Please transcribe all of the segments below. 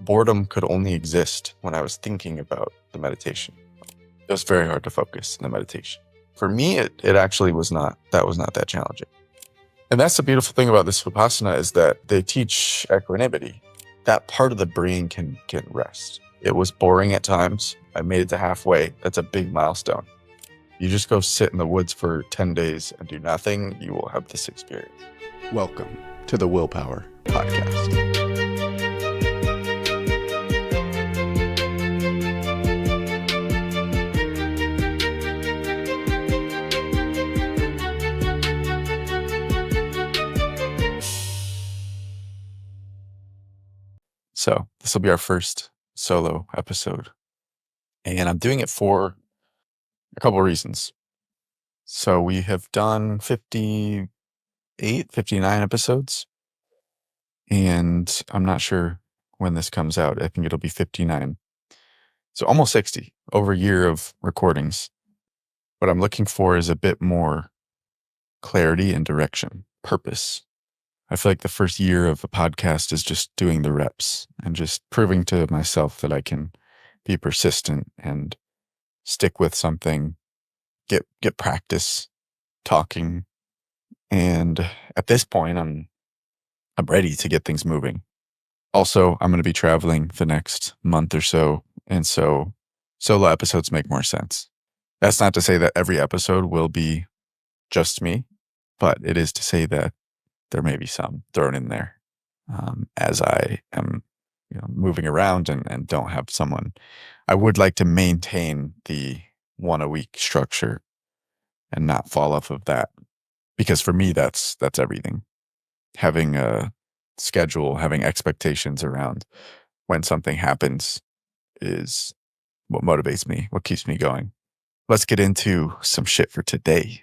boredom could only exist when I was thinking about the meditation. It was very hard to focus in the meditation. For me, it actually was not that challenging. And that's the beautiful thing about this Vipassana is that they teach equanimity. That part of the brain can rest. It was boring at times. I made it to halfway. That's a big milestone. You just go sit in the woods for 10 days and do nothing, you will have this experience. Welcome to the Willpower Podcast. So this will be our first solo episode. And I'm doing it for a couple of reasons. So we have done 59 episodes. And I'm not sure when this comes out. I think it'll be 59. So almost 60, over a year of recordings. What I'm looking for is a bit more clarity and direction, purpose. I feel like the first year of a podcast is just doing the reps and just proving to myself that I can be persistent and stick with something, get practice talking. And at this point, I'm ready to get things moving. Also, I'm going to be traveling the next month or so. And so solo episodes make more sense. That's not to say that every episode will be just me, but it is to say that there may be some thrown in there as I am moving around and don't have someone. I would like to maintain the 1 a week structure and not fall off of that, because for me, that's everything. Having a schedule, having expectations around when something happens is what motivates me, what keeps me going. Let's get into some shit for today.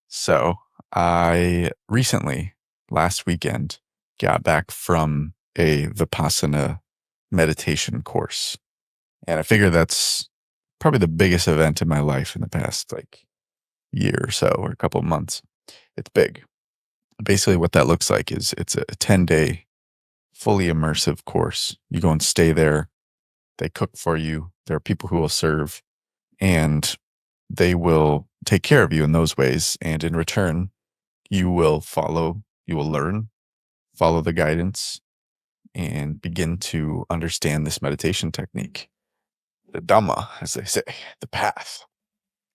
So I recently, last weekend, got back from a Vipassana meditation course. And I figure that's probably the biggest event in my life in the past year or so, or a couple of months. It's big. Basically what that looks like is it's a 10-day fully immersive course. You go and stay there. They cook for you. There are people who will serve, and they will take care of you in those ways. And in return, you will learn, follow the guidance, and begin to understand this meditation technique. The Dhamma, as they say, the path.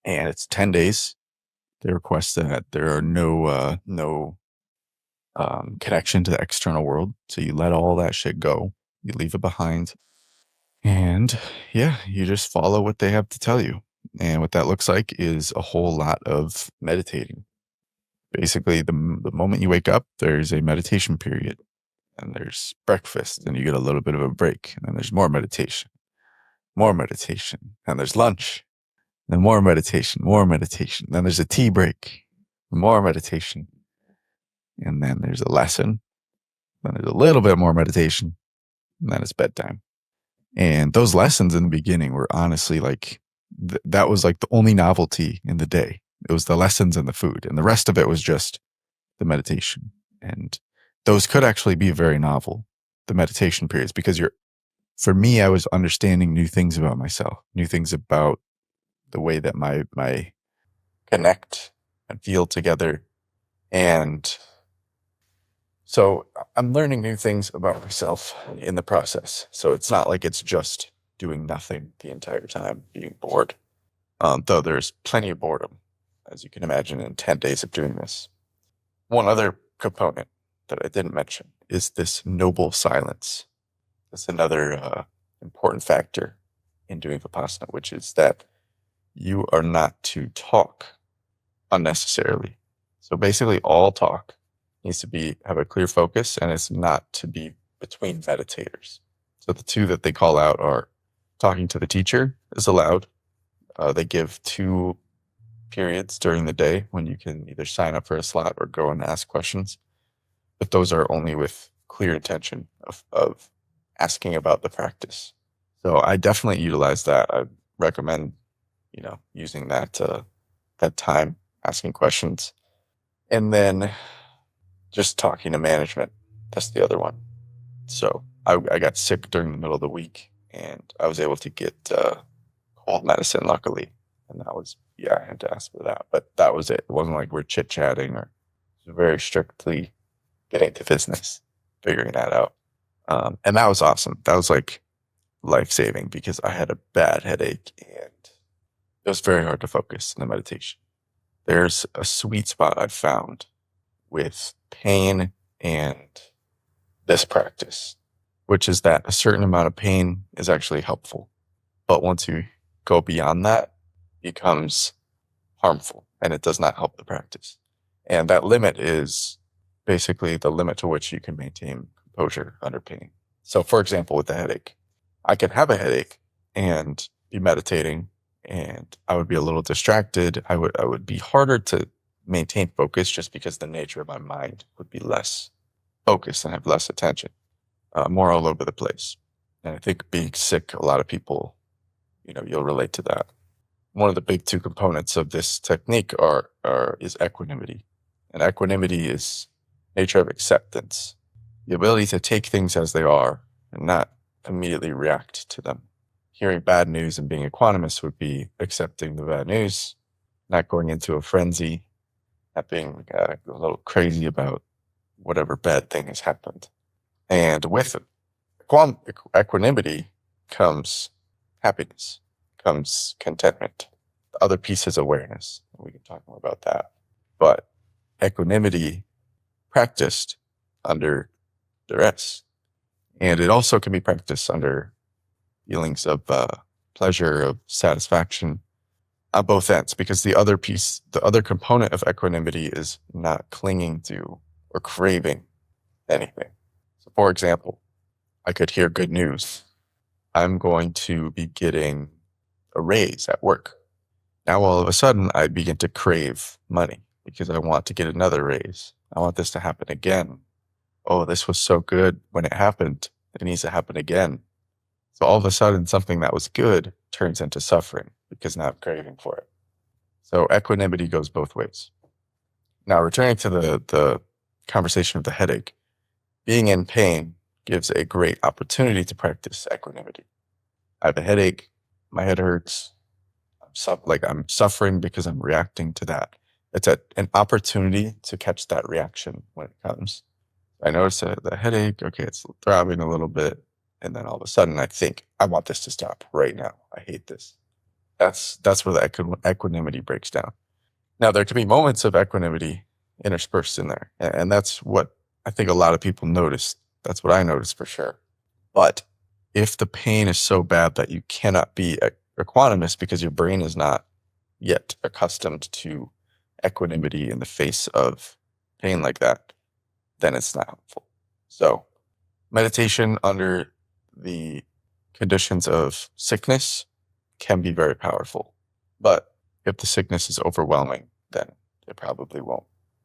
And it's 10 days. They request that there are no connection to the external world. So you let all that shit go. You leave it behind. And you just follow what they have to tell you. And what that looks like is a whole lot of meditating. Basically, the moment you wake up, there's a meditation period. And there's breakfast, and you get a little bit of a break. And then there's more meditation. And there's lunch. Then more meditation. Then there's a tea break. More meditation. And then there's a lesson. Then there's a little bit more meditation. And then it's bedtime. And those lessons in the beginning were honestly that was the only novelty in the day. It was the lessons and the food. And the rest of it was just the meditation. And those could actually be very novel, the meditation periods, because for me, I was understanding new things about myself, new things about the way that my connect and feel together. And so I'm learning new things about myself in the process. So it's not like it's just doing nothing the entire time, being bored. Though there's plenty of boredom, as you can imagine, in 10 days of doing this. One other component that I didn't mention is this noble silence. That's another important factor in doing Vipassana, which is that you are not to talk unnecessarily. So basically all talk needs to have a clear focus, and it's not to be between meditators. So the two that they call out are talking to the teacher is allowed. They give 2 periods during the day when you can either sign up for a slot or go and ask questions. But those are only with clear intention of asking about the practice. So I definitely utilize that. I recommend, using that time, asking questions. And then just talking to management. That's the other one. So I got sick during the middle of the week, and I was able to get cold medicine, luckily. And that was, I had to ask for that. But that was it. It wasn't like we're chit-chatting, or it was very strictly getting to business, figuring that out. And that was awesome. That was like life-saving, because I had a bad headache, and it was very hard to focus in the meditation. There's a sweet spot I've found with pain and this practice, which is that a certain amount of pain is actually helpful. But once you go beyond that, it becomes harmful, and it does not help the practice. And that limit is basically the limit to which you can maintain composure under pain. So, for example, with the headache, I could have a headache and be meditating, and I would be a little distracted. I would be harder to maintain focus, just because the nature of my mind would be less focused and have less attention, more all over the place. And I think being sick, a lot of people, you'll relate to that. One of the big two components of this technique is equanimity. And equanimity is nature of acceptance, the ability to take things as they are and not immediately react to them. Hearing bad news and being equanimous would be accepting the bad news, not going into a frenzy, not being a little crazy about whatever bad thing has happened. And with equanimity comes happiness, comes contentment. The other piece is awareness. We can talk more about that. But equanimity practiced under duress. And it also can be practiced under feelings of pleasure, of satisfaction on both ends, because the other component of equanimity is not clinging to or craving anything. So, for example, I could hear good news. I'm going to be getting a raise at work. Now, all of a sudden, I begin to crave money because I want to get another raise. I want this to happen again. Oh, this was so good when it happened. It needs to happen again. So all of a sudden, something that was good turns into suffering because now I'm craving for it. So equanimity goes both ways. Now, returning to the conversation of the headache, being in pain gives a great opportunity to practice equanimity. I have a headache. My head hurts. I'm suffering because I'm reacting to that. It's an opportunity to catch that reaction when it comes. I notice the headache. Okay, it's throbbing a little bit. And then all of a sudden I think, I want this to stop right now. I hate this. That's where the equanimity breaks down. Now, there can be moments of equanimity interspersed in there. And that's what I think a lot of people notice. That's what I noticed for sure. But if the pain is so bad that you cannot be equanimous because your brain is not yet accustomed to equanimity in the face of pain like that, then it's not helpful. So meditation under the conditions of sickness can be very powerful. But if the sickness is overwhelming, then it probably won't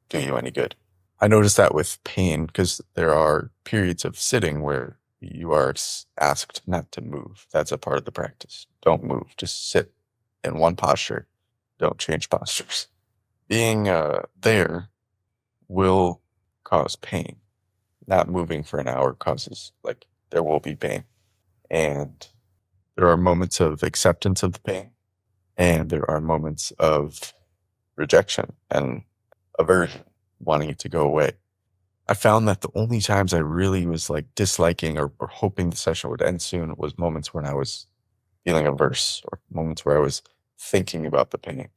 do you any good. I noticed that with pain, because there are periods of sitting where you are asked not to move. That's a part of the practice. Don't move. Just sit in one posture. Don't change postures. Being there will cause pain. Not moving for an hour causes, there will be pain. And there are moments of acceptance of the pain, and there are moments of rejection and aversion, wanting it to go away. I found that the only times I really was disliking or hoping the session would end soon was moments when I was feeling averse, or moments where I was thinking about the pain.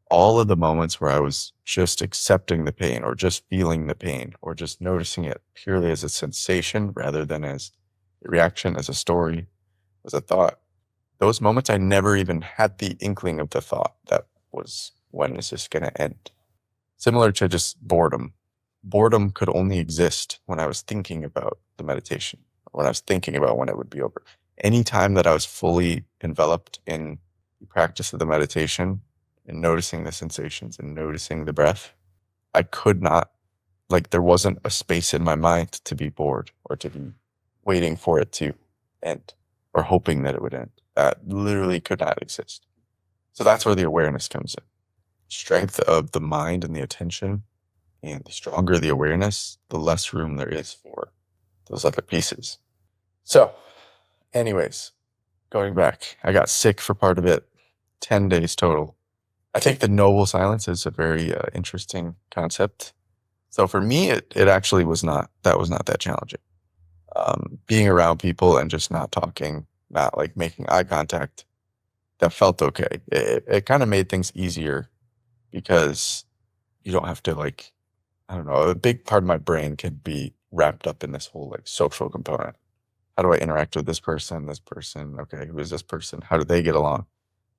All of the moments where I was just accepting the pain, or just feeling the pain, or just noticing it purely as a sensation rather than as a reaction, as a story, as a thought, those moments I never even had the inkling of the thought that was, when is this going to end? Similar to just boredom. Boredom could only exist when I was thinking about the meditation, when I was thinking about when it would be over. Any time that I was fully enveloped in the practice of the meditation and noticing the sensations and noticing the breath, I could not, there wasn't a space in my mind to be bored or to be waiting for it to end or hoping that it would end. That literally could not exist. So that's where the awareness comes in. Strength of the mind and the attention, and the stronger the awareness, the less room there is for those other pieces. So, anyways, going back, I got sick for part of it, 10 days total. I think the noble silence is a very interesting concept. So for me, it actually was not that challenging. Being around people and just not talking, not like making eye contact, that felt okay. It kind of made things easier because you don't have to like, I don't know, a big part of my brain can be wrapped up in this whole like social component. How do I interact with this person? This person? Okay, who is this person? How do they get along?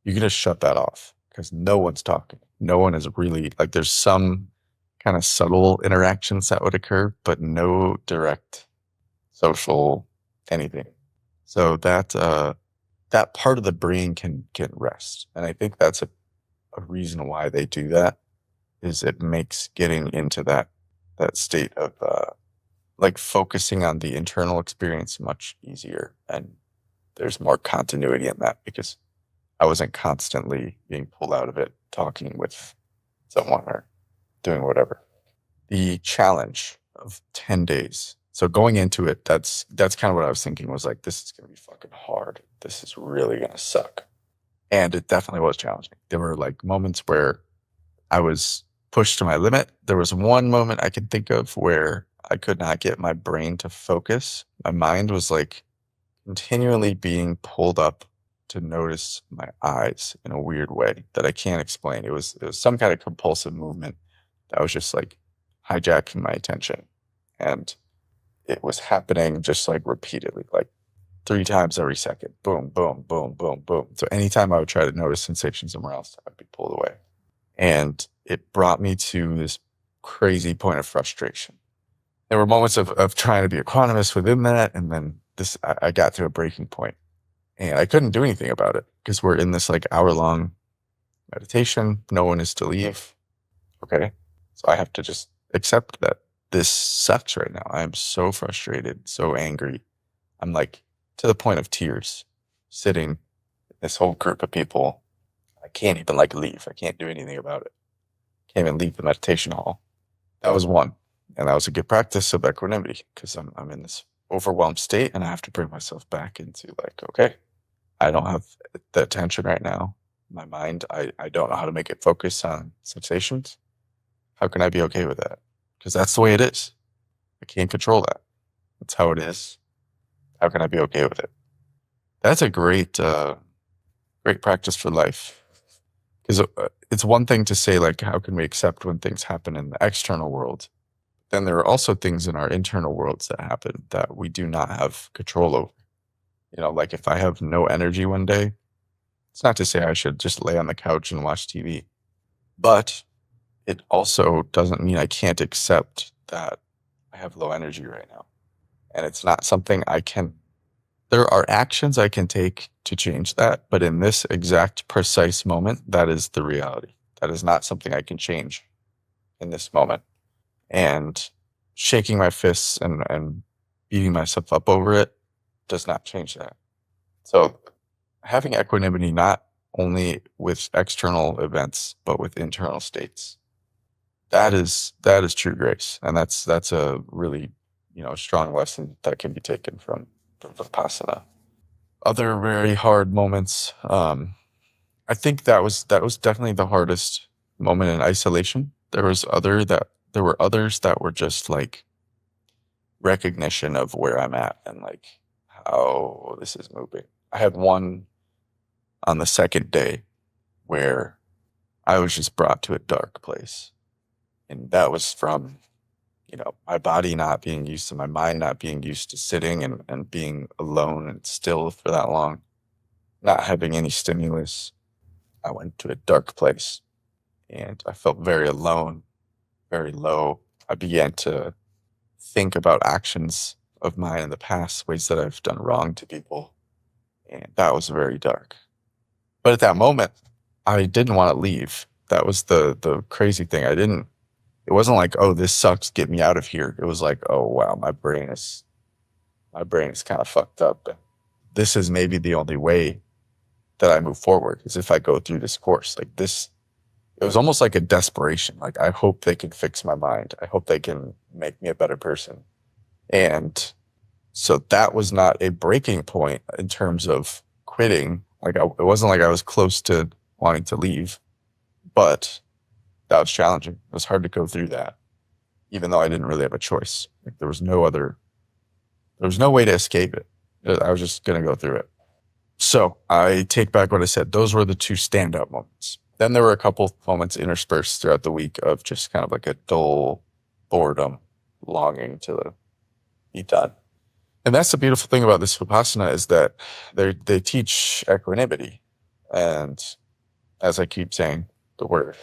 You can just shut that off because no one's talking. No one is really like, there's some kind of subtle interactions that would occur, but no direct social anything. So that part of the brain can rest. And I think that's a reason why they do that is it makes getting into that state of like focusing on the internal experience much easier. And there's more continuity in that because I wasn't constantly being pulled out of it, talking with someone or doing whatever. The challenge of 10 days. So going into it, that's kind of what I was thinking was like, this is going to be fucking hard. This is really going to suck. And it definitely was challenging. There were like moments where I was pushed to my limit. There was one moment I could think of where I could not get my brain to focus. My mind was like continually being pulled up to notice my eyes in a weird way that I can't explain. It was some kind of compulsive movement that was just like hijacking my attention. And it was happening just like repeatedly, like 3 times every second. Boom, boom, boom, boom, boom. So anytime I would try to notice sensation somewhere else, I'd be pulled away. And it brought me to this crazy point of frustration. There were moments of trying to be equanimous within that. And then I got to a breaking point and I couldn't do anything about it because we're in this like hour-long meditation. No one is to leave. Okay. So I have to just accept that this sucks right now. I am so frustrated, so angry. I'm like to the point of tears sitting in this whole group of people. I can't even like leave. I can't do anything about it. Can't even leave the meditation hall. That was one. And that was a good practice of equanimity because I'm in this overwhelmed state and I have to bring myself back into like, okay, I don't have the attention right now. My mind, I don't know how to make it focus on sensations. How can I be okay with that? Because that's the way it is. I can't control that. That's how it is. How can I be okay with it? That's a great practice for life. Because it's one thing to say like, how can we accept when things happen in the external world? Then there are also things in our internal worlds that happen that we do not have control over. You know, like if I have no energy one day, it's not to say I should just lay on the couch and watch TV, but it also doesn't mean I can't accept that I have low energy right now. And it's not something there are actions I can take to change that. But in this exact precise moment, that is the reality. That is not something I can change in this moment. And shaking my fists and beating myself up over it does not change that. So having equanimity, not only with external events, but with internal states, that is true grace. And that's a really, strong lesson that can be taken from Vipassana. Other very hard moments. I think that was definitely the hardest moment in isolation. There were others that were just like recognition of where I'm at and like how this is moving. I had one on the second day where I was just brought to a dark place. And that was from, my body not being used to my mind, not being used to sitting and being alone and still for that long, not having any stimulus. I went to a dark place and I felt very alone, very low. I began to think about actions of mine in the past, ways that I've done wrong to people. And that was very dark. But at that moment, I didn't want to leave. That was the crazy thing. It wasn't like, oh, this sucks, get me out of here. It was like, oh wow, my brain is kind of fucked up. This is maybe the only way that I move forward is if I go through this course. Like this, it was almost like a desperation. Like I hope they can fix my mind. I hope they can make me a better person. And So that was not a breaking point in terms of quitting. Like it wasn't like I was close to wanting to leave, but that was challenging. It was hard to go through that, even though I didn't really have a choice. Like there was no way to escape it. I was just going to go through it. So I take back what I said. Those were the two standout moments. Then there were a couple moments interspersed throughout the week of just kind of like a dull boredom, longing to be done. And that's the beautiful thing about this Vipassana is that they teach equanimity. And as I keep saying the word,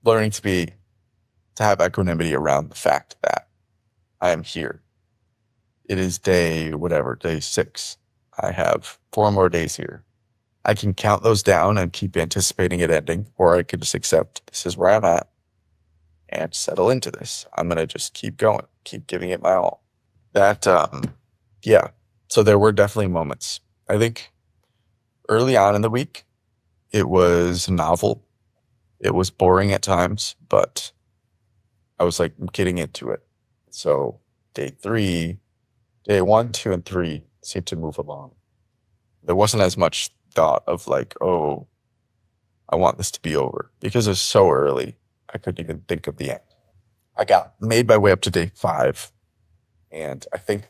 learning to have equanimity around the fact that I am here. It is day 6. I have 4 more days here. I can count those down and keep anticipating it ending, or I could just accept this is where I'm at and settle into this. I'm going to just keep going, keep giving it my all. Yeah. So there were definitely moments. I think early on in the week, it was novel. It was boring at times, but I was like getting into it. So day 1, 2, and 3 seemed to move along. There wasn't as much thought of like, oh, I want this to be over because it was so early. I couldn't even think of the end. I made my way up to day 5. And I think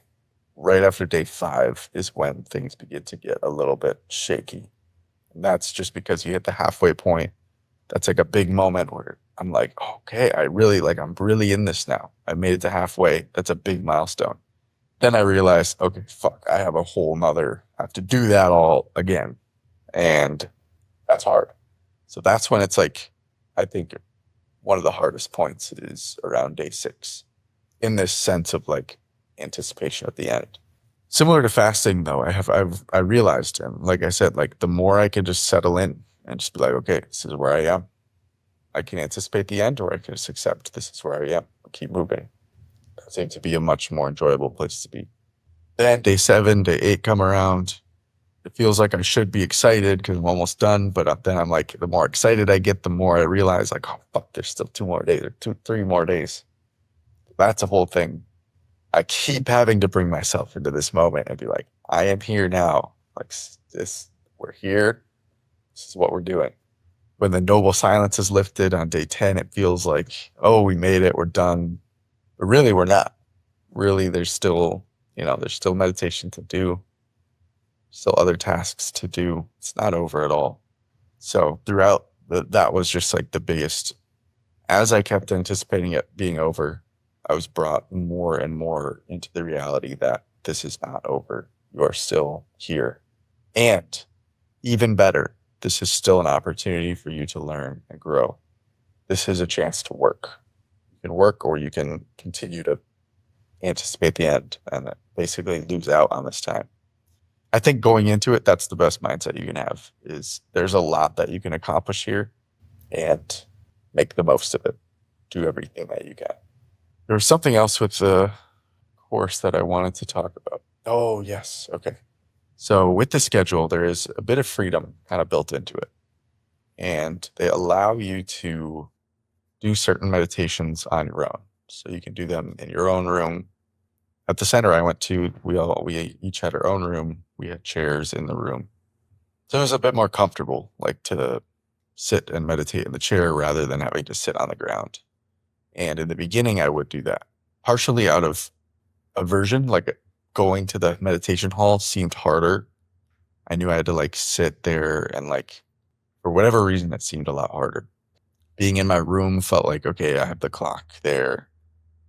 right after day 5 is when things begin to get a little bit shaky. And that's just because you hit the halfway point. That's like a big moment where I'm like, okay, I'm really in this now. I made it to halfway. That's a big milestone. Then I realized, okay, fuck, I have I have to do that all again. And that's hard. So that's when it's like, I think one of the hardest points is around day 6 in this sense of like anticipation at the end. Similar to fasting though, I realized, and like I said, like the more I can just settle in and just be like, okay, this is where I am. I can anticipate the end, or I can just accept this is where I am. I'll keep moving. That seems to be a much more enjoyable place to be. Then day 7, day 8 come around. It feels like I should be excited because I'm almost done. But then I'm like, the more excited I get, the more I realize like, oh, fuck, there's still 2 more days or 3 more days. That's a whole thing. I keep having to bring myself into this moment and be like, I am here now. Like we're here. This is what we're doing. When the noble silence is lifted on day 10, it feels like, oh, we made it. We're done. But really, we're not. Really, there's still meditation to do. Still other tasks to do. It's not over at all. So throughout, that was just like the biggest. As I kept anticipating it being over, I was brought more and more into the reality that this is not over. You are still here. And even better, this is still an opportunity for you to learn and grow. This is a chance to work. You can work, or you can continue to anticipate the end and basically lose out on this time. I think going into it, that's the best mindset you can have, is there's a lot that you can accomplish here and make the most of it. Do everything that you can. There was something else with the course that I wanted to talk about. Oh, yes. Okay. So with the schedule, there is a bit of freedom kind of built into it. And they allow you to do certain meditations on your own. So you can do them in your own room. At the center I went to, we each had our own room. We had chairs in the room. So it was a bit more comfortable, like to sit and meditate in the chair rather than having to sit on the ground. And in the beginning, I would do that, partially out of aversion, like going to the meditation hall seemed harder. I knew I had to like sit there and like, for whatever reason, it seemed a lot harder. Being in my room felt like, okay, I have the clock there.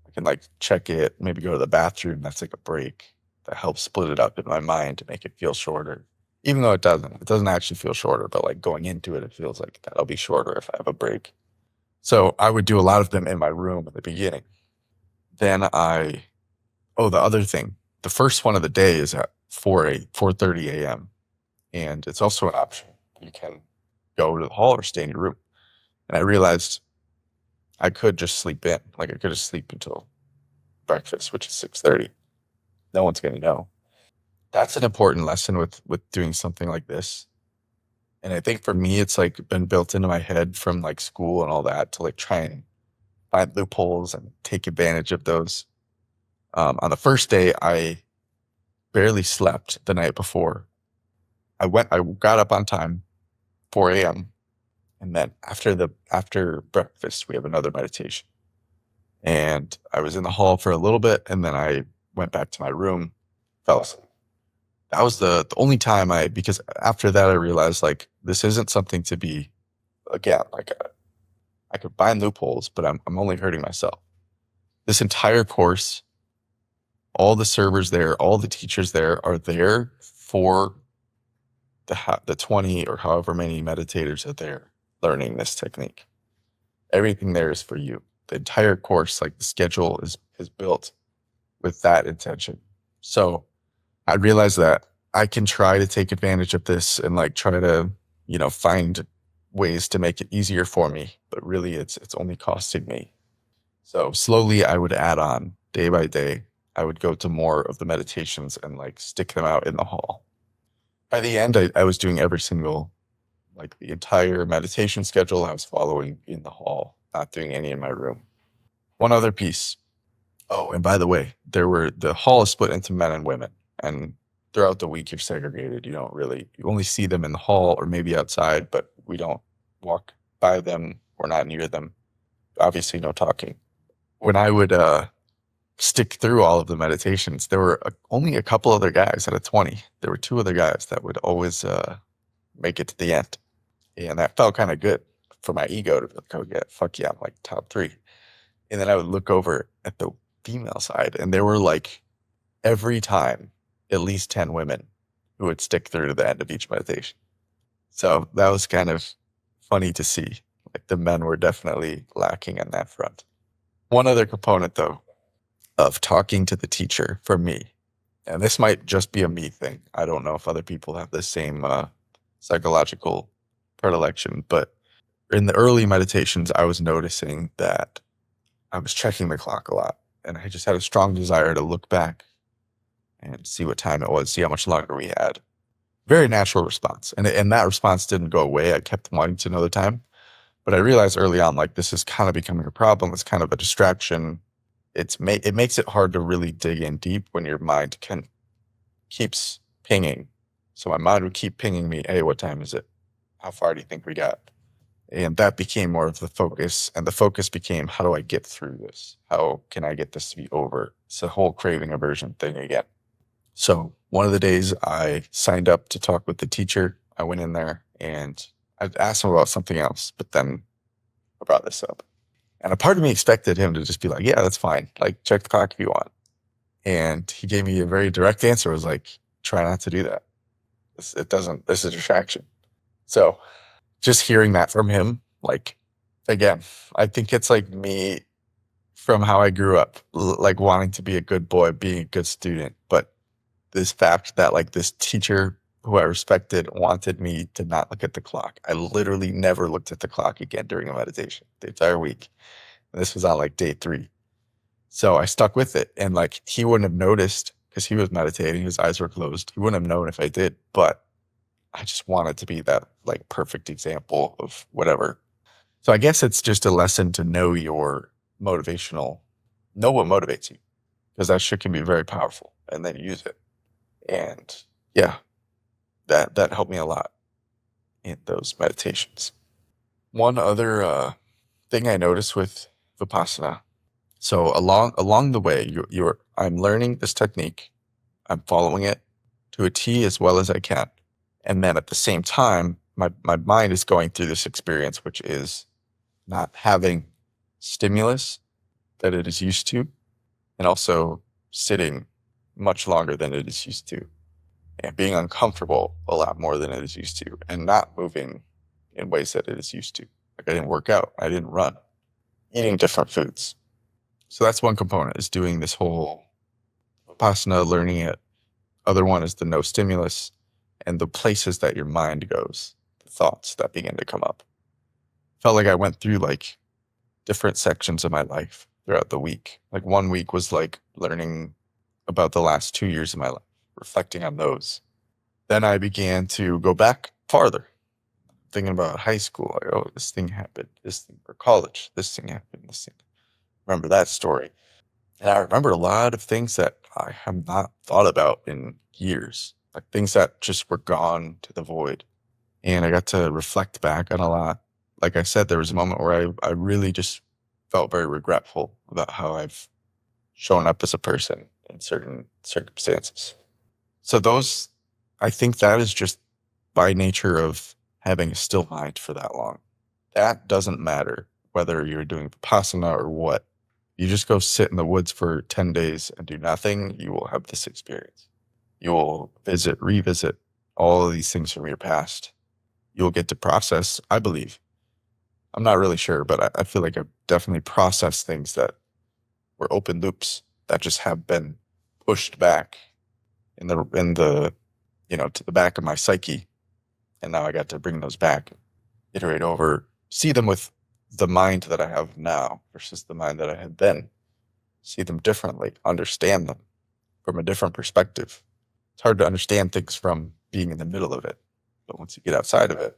I can like check it, maybe go to the bathroom. That's like a break. That helps split it up in my mind to make it feel shorter. Even though it doesn't actually feel shorter, but like going into it, it feels like that'll be shorter if I have a break. So I would do a lot of them in my room at the beginning. Then the other thing, the first one of the day is at 4:30 a.m. And it's also an option. You can go to the hall or stay in your room. And I realized I could just sleep in. Like I could just sleep until breakfast, which is 6:30. No one's going to know. That's an important lesson with doing something like this. And I think for me, it's like been built into my head from like school and all that to like try and find loopholes and take advantage of those. On the first day, I barely slept the night before. I got up on time, 4 a.m. And then after breakfast, we have another meditation. And I was in the hall for a little bit, and then I went back to my room, fell asleep. That was the only time because after that I realized like this isn't something to be, again, like I could find loopholes, but I'm only hurting myself. This entire course, all the servers there, all the teachers there are there for the 20 or however many meditators are there learning this technique. Everything there is for you. The entire course, like the schedule is built with that intention. So I realized that I can try to take advantage of this and like try to, find ways to make it easier for me, but really it's only costing me. So slowly I would add on day by day. I would go to more of the meditations and like stick them out in the hall. By the end, I was doing every single, like the entire meditation schedule I was following in the hall, not doing any in my room. One other piece. Oh, and by the way, the hall is split into men and women, and throughout the week you're segregated. You only see them in the hall or maybe outside, but we don't walk by them. We're not near them. Obviously no talking. When I would stick through all of the meditations, there were only a couple other guys out of 20. There were 2 other guys that would always make it to the end. And that felt kind of good for my ego to be like, oh yeah, fuck yeah, I'm like top 3. And then I would look over at the female side, and there were like every time at least 10 women who would stick through to the end of each meditation. So that was kind of funny to see. Like the men were definitely lacking on that front. One other component though of talking to the teacher for me, and this might just be a me thing. I don't know if other people have the same psychological predilection, but in the early meditations, I was noticing that I was checking the clock a lot, and I just had a strong desire to look back and see what time it was, see how much longer we had. Very natural response. And that response didn't go away. I kept wanting to know the time, but I realized early on, like, this is kind of becoming a problem. It's kind of a distraction. It makes it hard to really dig in deep when your mind keeps pinging. So my mind would keep pinging me, hey, what time is it? How far do you think we got? And that became more of the focus. And the focus became, how do I get through this? How can I get this to be over? It's a whole craving aversion thing again. So one of the days I signed up to talk with the teacher. I went in there and I asked him about something else, but then I brought this up. And a part of me expected him to just be like, yeah, that's fine. Like, check the clock if you want. And he gave me a very direct answer. It was like, try not to do that. This is a distraction. So just hearing that from him, like, again, I think it's like me from how I grew up, like wanting to be a good boy, being a good student. But this fact that like this teacher who I respected wanted me to not look at the clock. I literally never looked at the clock again during a meditation the entire week. And this was on like day 3. So I stuck with it. And like he wouldn't have noticed because he was meditating, his eyes were closed. He wouldn't have known if I did, but I just wanted to be that like perfect example of whatever. So I guess it's just a lesson to know what motivates you, because that shit can be very powerful, and then use it. And yeah, that helped me a lot in those meditations. One other thing I noticed with Vipassana. So along the way, I'm learning this technique. I'm following it to a T as well as I can. And then at the same time, my mind is going through this experience, which is not having stimulus that it is used to, and also sitting much longer than it is used to, and being uncomfortable a lot more than it is used to, and not moving in ways that it is used to. Like I didn't work out, I didn't run, eating different foods. So that's one component, is doing this whole Vipassana, learning it. Other one is the no stimulus and the places that your mind goes, the thoughts that begin to come up. Felt like I went through like different sections of my life throughout the week. Like one week was like learning about the last 2 years of my life, reflecting on those. Then I began to go back farther, thinking about high school. Like, oh, this thing happened, this thing, or college, this thing happened, this thing. Remember that story. And I remembered a lot of things that I have not thought about in years, like things that just were gone to the void. And I got to reflect back on a lot. Like I said, there was a moment where I really just felt very regretful about how I've shown up as a person in certain circumstances. So I think that is just by nature of having a still mind for that long. That doesn't matter whether you're doing Vipassana or what. You just go sit in the woods for 10 days and do nothing, you will have this experience. You will revisit all of these things from your past. You'll get to process, I believe. I'm not really sure, but I feel like I've definitely processed things that were open loops that just have been pushed back in the to the back of my psyche. And now I got to bring those back, iterate over, see them with the mind that I have now versus the mind that I had then. See them differently, understand them from a different perspective. It's hard to understand things from being in the middle of it, but once you get outside of it,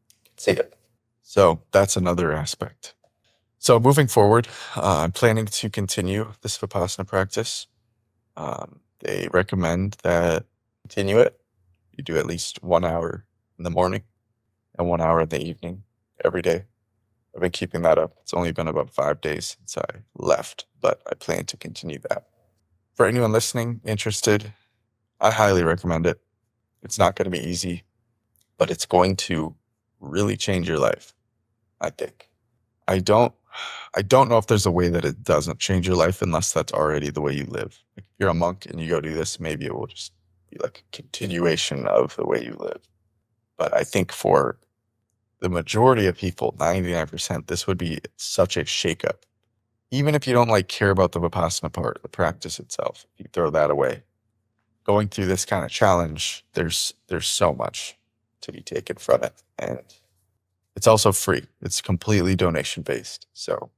you can see it. So that's another aspect. So moving forward, I'm planning to continue this Vipassana practice. They recommend that continue it. You do at least 1 hour in the morning and 1 hour in the evening every day. I've been keeping that up. It's only been about 5 days since I left, but I plan to continue that. For anyone listening, interested, I highly recommend it. It's not going to be easy, but it's going to really change your life, I think. I don't know if there's a way that it doesn't change your life unless that's already the way you live. Like if you're a monk and you go do this, maybe it will just be like a continuation of the way you live. But I think for the majority of people, 99%, this would be such a shakeup. Even if you don't care about the Vipassana part, the practice itself, you throw that away. Going through this kind of challenge, there's so much to be taken from it. And it's also free. It's completely donation based. So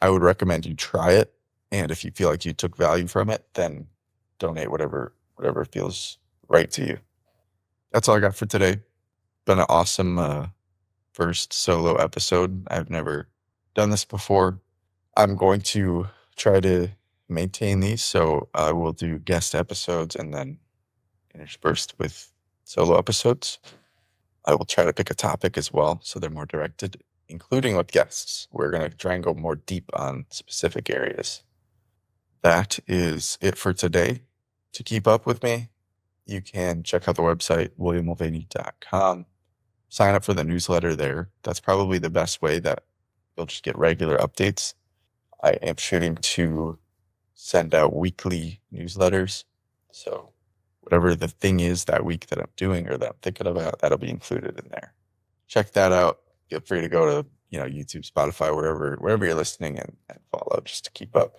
I would recommend you try it. And if you feel like you took value from it, then donate whatever feels right to you. That's all I got for today. Been an awesome first solo episode. I've never done this before. I'm going to try to maintain these. So I will do guest episodes and then interspersed with solo episodes. I will try to pick a topic as well, so they're more directed, including with guests. We're going to try and go more deep on specific areas. That is it for today. To keep up with me, you can check out the website, williammulvaney.com. Sign up for the newsletter there. That's probably the best way that you'll just get regular updates. I am shooting to send out weekly newsletters. So whatever the thing is that week that I'm doing or that I'm thinking about, that'll be included in there. Check that out. Feel free to go to YouTube, Spotify, wherever you're listening and follow just to keep up.